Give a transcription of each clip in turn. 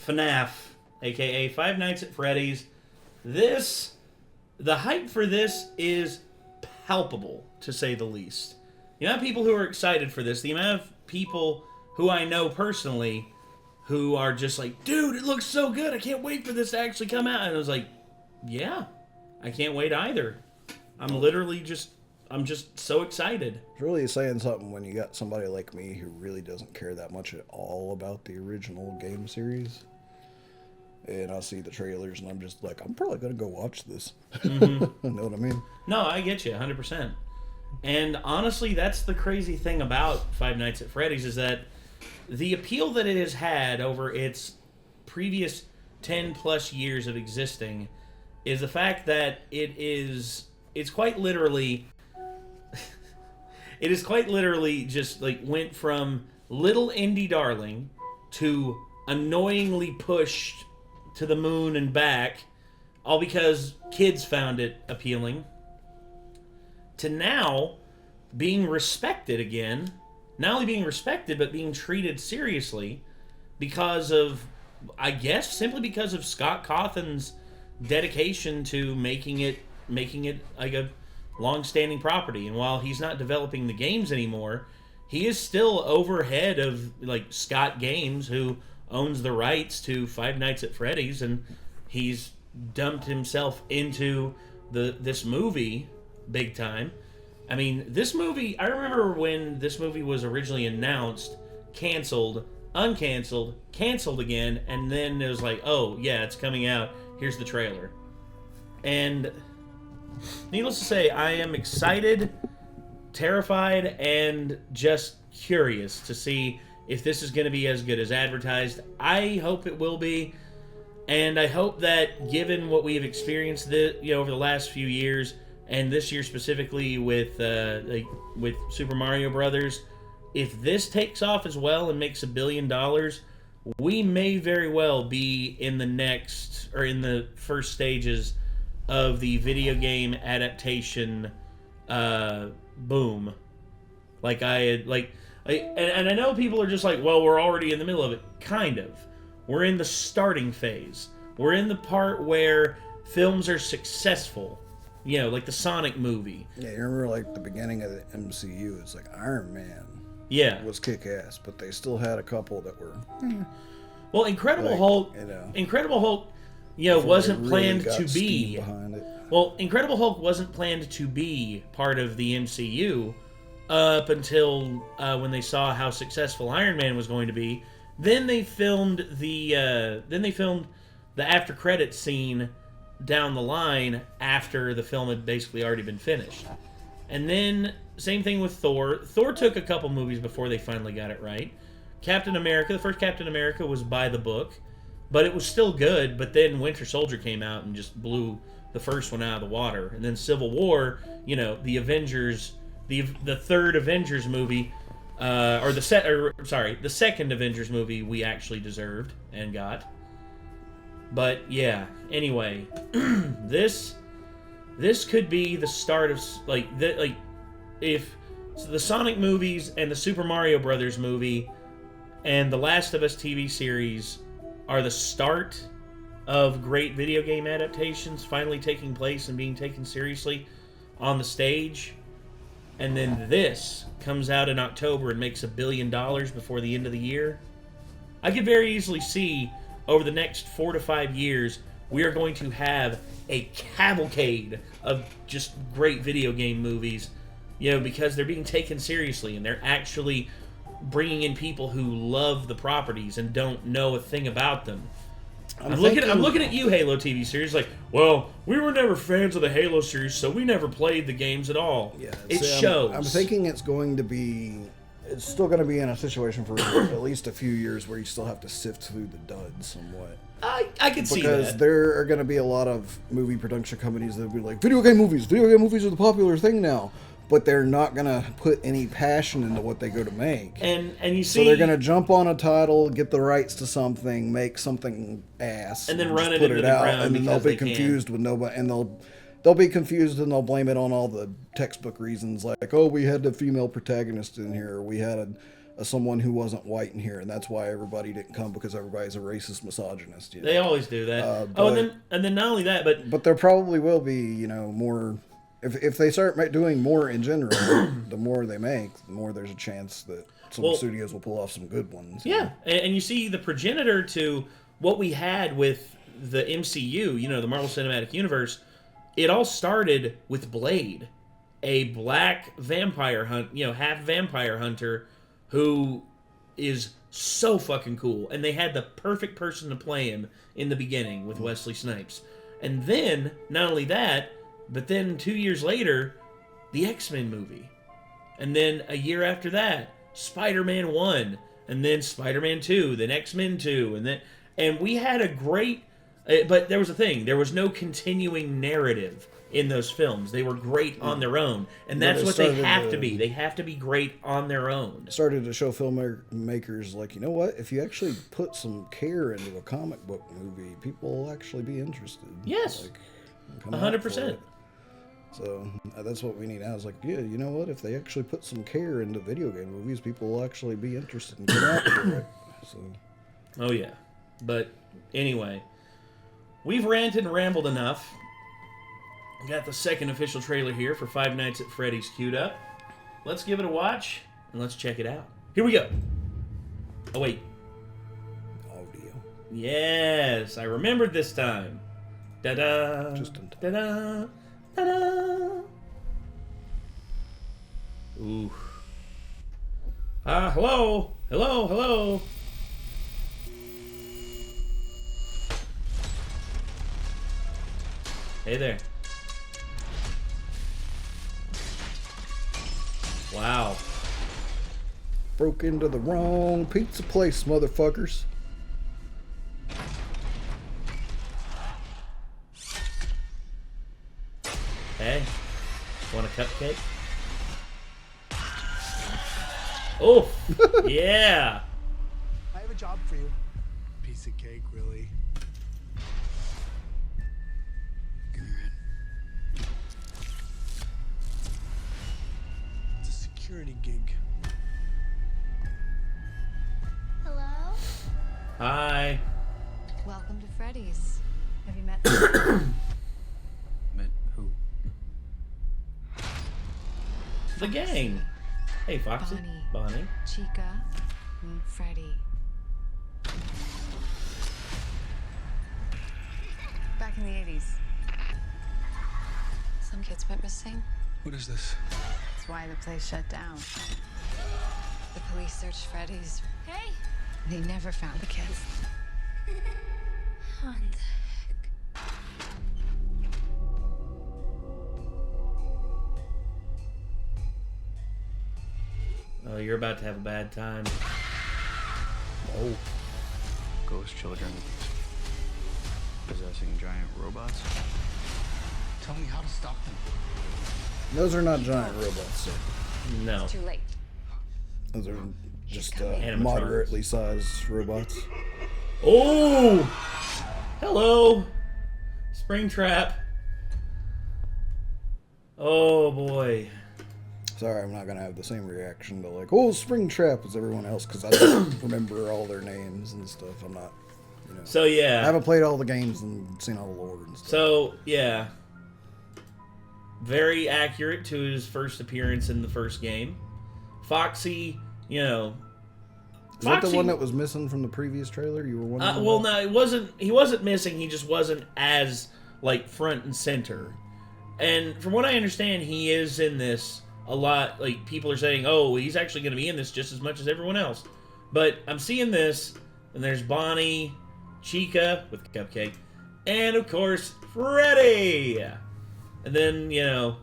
FNAF, a.k.a. Five Nights at Freddy's. The hype for this is palpable, to say the least. The amount of people who are excited for this, the amount of people who I know personally who are just like, dude, it looks so good, I can't wait for this to actually come out. And I was like, yeah, I can't wait either. I'm just so excited. It's really saying something when you got somebody like me who really doesn't care that much at all about the original game series. And I see the trailers and I'm just like, I'm probably going to go watch this. Mm-hmm. You know what I mean? No, I get you, 100%. And honestly, that's the crazy thing about Five Nights at Freddy's is that the appeal that it has had over its previous 10 plus years of existing is the fact that it's quite literally just like went from little indie darling to annoyingly pushed to the moon and back, all because kids found it appealing, to now being respected again. Not only being respected, but being treated seriously because of, I guess, simply because of Scott Cawthon's dedication to making it like a long-standing property. And while he's not developing the games anymore, he is still overhead of like Scott Games, who owns the rights to Five Nights at Freddy's, and he's dumped himself into this movie big time. I mean, this movie, I remember when this movie was originally announced, canceled, uncanceled, canceled again, and then it was like, oh, yeah, it's coming out. Here's the trailer. And needless to say, I am excited, terrified, and just curious to see if this is going to be as good as advertised. I hope it will be, and I hope that given what we have experienced over the last few years, and this year specifically with Super Mario Brothers, if this takes off as well and makes $1 billion, we may very well be in the first stages of the video game adaptation boom. And I know people are just like, well, we're already in the middle of it. Kind of. We're in the starting phase. We're in the part where films are successful. You know, like the Sonic movie. Yeah, you remember like the beginning of the MCU, it's like Iron Man. Yeah. Was kick-ass, but they still had a couple that were... Well, Incredible Hulk, wasn't planned to be... Well, Incredible Hulk wasn't planned to be part of the MCU up until when they saw how successful Iron Man was going to be. Then they filmed the after credits scene down the line after the film had basically already been finished. And then same thing with Thor. Thor took a couple movies before they finally got it right. Captain America, the first Captain America was by the book, but it was still good. But then Winter Soldier came out and just blew the first one out of the water. And then Civil War, the Avengers, the third Avengers movie, the second Avengers movie we actually deserved and got. But yeah, anyway, this could be the start of if the Sonic movies and the Super Mario Brothers movie and the Last of Us TV series are the start of great video game adaptations finally taking place and being taken seriously on the stage, and then this comes out in October and makes $1 billion before the end of the year, I could very easily see over the next 4 to 5 years, we are going to have a cavalcade of just great video game movies, because they're being taken seriously and they're actually bringing in people who love the properties and don't know a thing about them. I'm looking at you, Halo TV series, like, well, we were never fans of the Halo series, so we never played the games at all. Yeah, it shows. I'm thinking it's still going to be in a situation for at least a few years where you still have to sift through the duds somewhat. I can see that. Because there are going to be a lot of movie production companies that will be like, video game movies are the popular thing now. But they're not going to put any passion into what they go to make. And you see... So they're going to jump on a title, get the rights to something, make something ass. And then run it into the ground. And then they'll be confused with nobody. And they'll be confused and they'll blame it on all the textbook reasons. Like, oh, we had a female protagonist in here. Or we had someone who wasn't white in here, and that's why everybody didn't come, because everybody's a racist misogynist. You know? They always do that. And then not only that, but there probably will be, you know, more. If they start doing more in general, the more they make, the more there's a chance that some studios will pull off some good ones. Yeah, and you see the progenitor to what we had with the MCU, you know, the Marvel Cinematic Universe. It all started with Blade, a black vampire half vampire hunter who is so fucking cool. And they had the perfect person to play him in the beginning with Wesley Snipes. And then, not only that, but then 2 years later, the X-Men movie. And then a year after that, Spider-Man 1. And then Spider-Man 2, then X-Men 2. And we had a great... But there was a thing. There was no continuing narrative in those films. They were great on their own. And that's what they have to be. They have to be great on their own. Started to show filmmakers, like, you know what? If you actually put some care into a comic book movie, people will actually be interested. Yes. 100%. So that's what we need now. It's like, yeah, you know what? If they actually put some care into video game movies, people will actually be interested and get out for it. So. Oh, yeah. But anyway, we've ranted and rambled enough. We got the second official trailer here for Five Nights at Freddy's queued up. Let's give it a watch, and let's check it out. Here we go. Oh, wait. Audio. Yes, I remembered this time. Da-da. Just in time. Da-da. Ta-da! Ooh. Hello? Hello, hello? Hey there. Wow. Broke into the wrong pizza place, motherfuckers. Hey, want a cupcake? Oh, yeah. I have a job for you. Piece of cake, really. It's a security gig. Hello? Hi. Welcome to Freddy's. Have you met Met who? The gang. Hey, Foxy. Bonnie. Chica, and Freddy? Back in the 80s, some kids went missing. What is this? That's why the place shut down. The police searched Freddy's. Hey! They never found the kids. What the heck? Oh, you're about to have a bad time. Oh. Ghost children possessing giant robots? Tell me how to stop them. Those are not giant robots, sir. No. It's too late. Those are just Animatronics. moderately sized robots. Oh! Hello! Springtrap. Oh, boy. Sorry, I'm not going to have the same reaction to, like, oh, Springtrap as everyone else, because I don't remember all their names and stuff. I'm not, you know. So, yeah. I haven't played all the games and seen all the lore and stuff. So, yeah. Very accurate to his first appearance in the first game. Foxy, you know. Is that the one that was missing from the previous trailer? You were wondering? Well, no, it wasn't. He wasn't missing. He just wasn't as, like, front and center. And from what I understand, he is in this a lot. Like, people are saying, oh, he's actually going to be in this just as much as everyone else. But I'm seeing this, and there's Bonnie, Chica with Cupcake, and, of course, Freddy. And then, you know,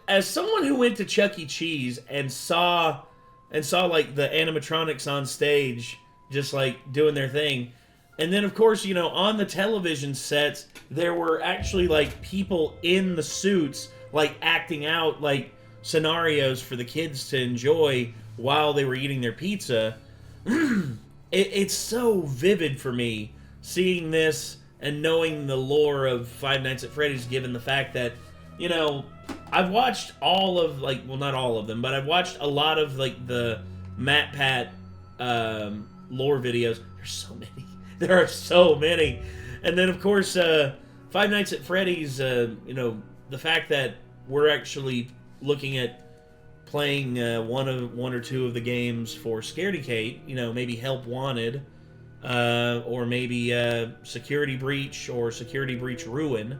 as someone who went to Chuck E. Cheese and saw like the animatronics on stage just like doing their thing, and then of course, you know, on the television sets there were actually like people in the suits like acting out like scenarios for the kids to enjoy while they were eating their pizza. It's so vivid for me seeing this and knowing the lore of Five Nights at Freddy's, given the fact that, you know, I've watched all of, like, well, not all of them, but I've watched a lot of, like, the MatPat lore videos. There's so many. There are so many. And then, of course, Five Nights at Freddy's, the fact that we're actually looking at playing one or two of the games for Scaredy Kate, maybe Help Wanted, or maybe Security Breach or Security Breach Ruin.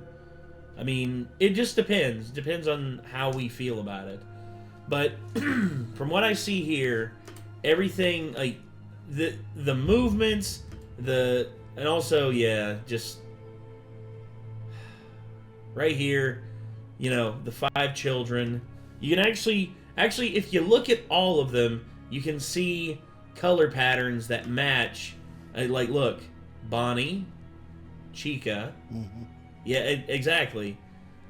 I mean, it just depends. Depends on how we feel about it. But from what I see here, everything, like, the movements, and also, just right here, the 5 children. You can actually, if you look at all of them, you can see color patterns that match. Like, look, Bonnie, Chica. Mm-hmm. Yeah, exactly.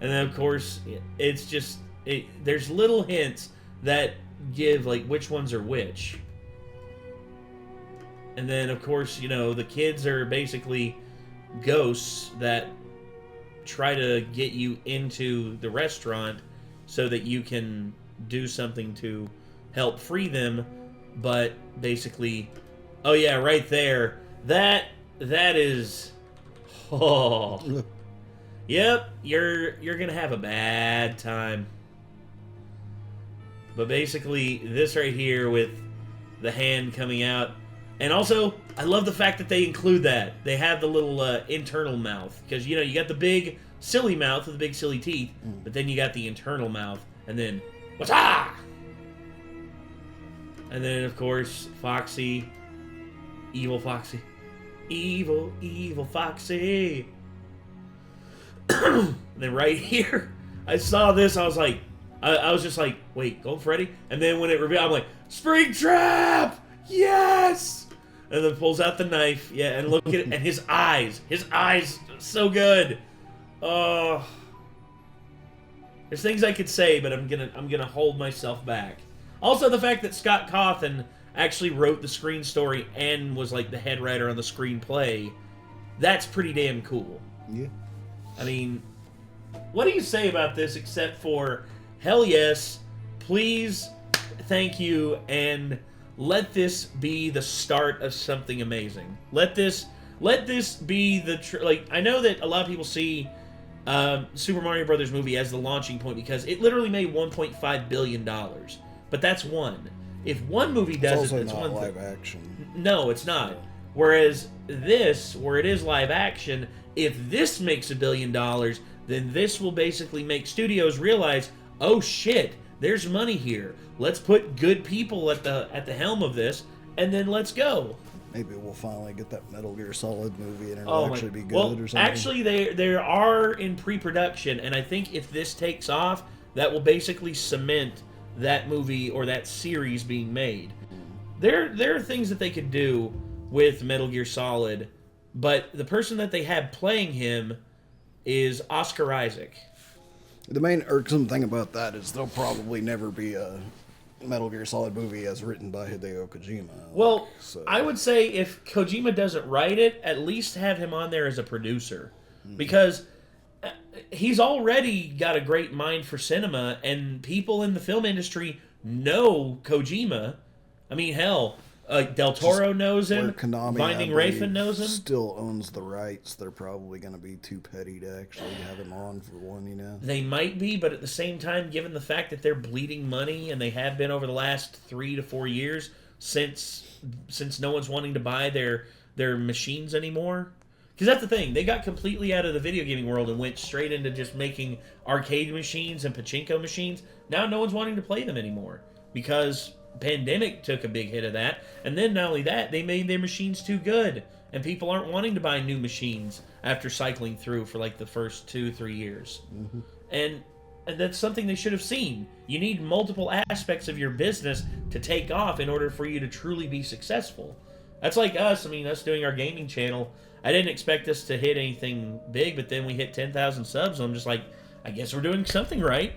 And then, of course, it's just, there's little hints that give, like, which ones are which. And then, of course, the kids are basically ghosts that try to get you into the restaurant so that you can do something to help free them. But basically, oh yeah, right there, that is, oh, yep, you're gonna have a bad time. But basically, this right here with the hand coming out. And also, I love the fact that they include that. They have the little internal mouth. Because, you got the big silly mouth with the big silly teeth, but then you got the internal mouth. And then, what's ah? And then, of course, Foxy. Evil Foxy. Evil, evil Foxy. And then right here, I saw this, I was like, I was just like, wait, Gold Freddy? And then when it revealed, I'm like, Springtrap! Yes! And then pulls out the knife, and look at it, and his eyes, so good. Oh, there's things I could say, but I'm gonna hold myself back. Also, the fact that Scott Cawthon actually wrote the screen story and was like the head writer on the screenplay, that's pretty damn cool. Yeah. I mean, what do you say about this except for hell yes, please, thank you, and let this be the start of something amazing. Let this be the I know that a lot of people see Super Mario Brothers movie as the launching point because it literally made $1.5 billion. But that's one. If one movie does it's it's not one live thing. action. No, it's not. Whereas this, where it is live action, if this makes $1 billion, then this will basically make studios realize, oh shit, there's money here. Let's put good people at the helm of this, and then let's go. Maybe we'll finally get that Metal Gear Solid movie, and it'll actually be good or something. Actually, they are in pre-production, and I think if this takes off, that will basically cement that movie or that series being made. There are things that they could do with Metal Gear Solid, but the person that they have playing him is Oscar Isaac. The main irksome thing about that is there'll probably never be a Metal Gear Solid movie as written by Hideo Kojima. Well, I would say if Kojima doesn't write it, at least have him on there as a producer. Because he's already got a great mind for cinema, and people in the film industry know Kojima. I mean, hell, Del Toro knows him. Konami, Finding Rafen knows him. Still owns the rights. They're probably going to be too petty to actually have him on for one, They might be, but at the same time, given the fact that they're bleeding money, and they have been over the last 3 to 4 years, since no one's wanting to buy their machines anymore. Because that's the thing, they got completely out of the video gaming world and went straight into just making arcade machines and pachinko machines. Now no one's wanting to play them anymore because pandemic took a big hit of that, and then not only that, they made their machines too good, and people aren't wanting to buy new machines after cycling through for like the first 2-3 years. And that's something they should have seen. You need multiple aspects of your business to take off in order for you to truly be successful. That's like us. I mean, us doing our gaming channel. I didn't expect us to hit anything big, but then we hit 10,000 subs, and I'm just like, I guess we're doing something right.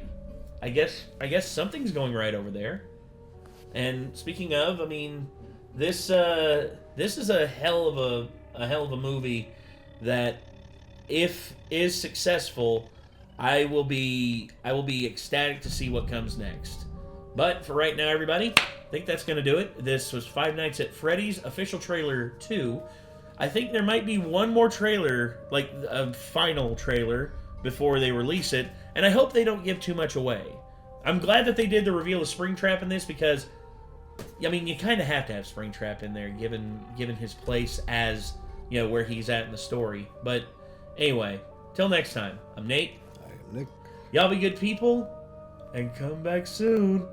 I guess something's going right over there. And speaking of, I mean, this is a hell of a movie that, if is successful, I will be ecstatic to see what comes next. But for right now, everybody, I think that's going to do it. This was Five Nights at Freddy's official trailer 2. I think there might be one more trailer, like a final trailer, before they release it. And I hope they don't give too much away. I'm glad that they did the reveal of Springtrap in this because, I mean, you kind of have to have Springtrap in there, given his place as, you know, where he's at in the story. But anyway, till next time, I'm Nate. I am Nick. Y'all be good people, and come back soon.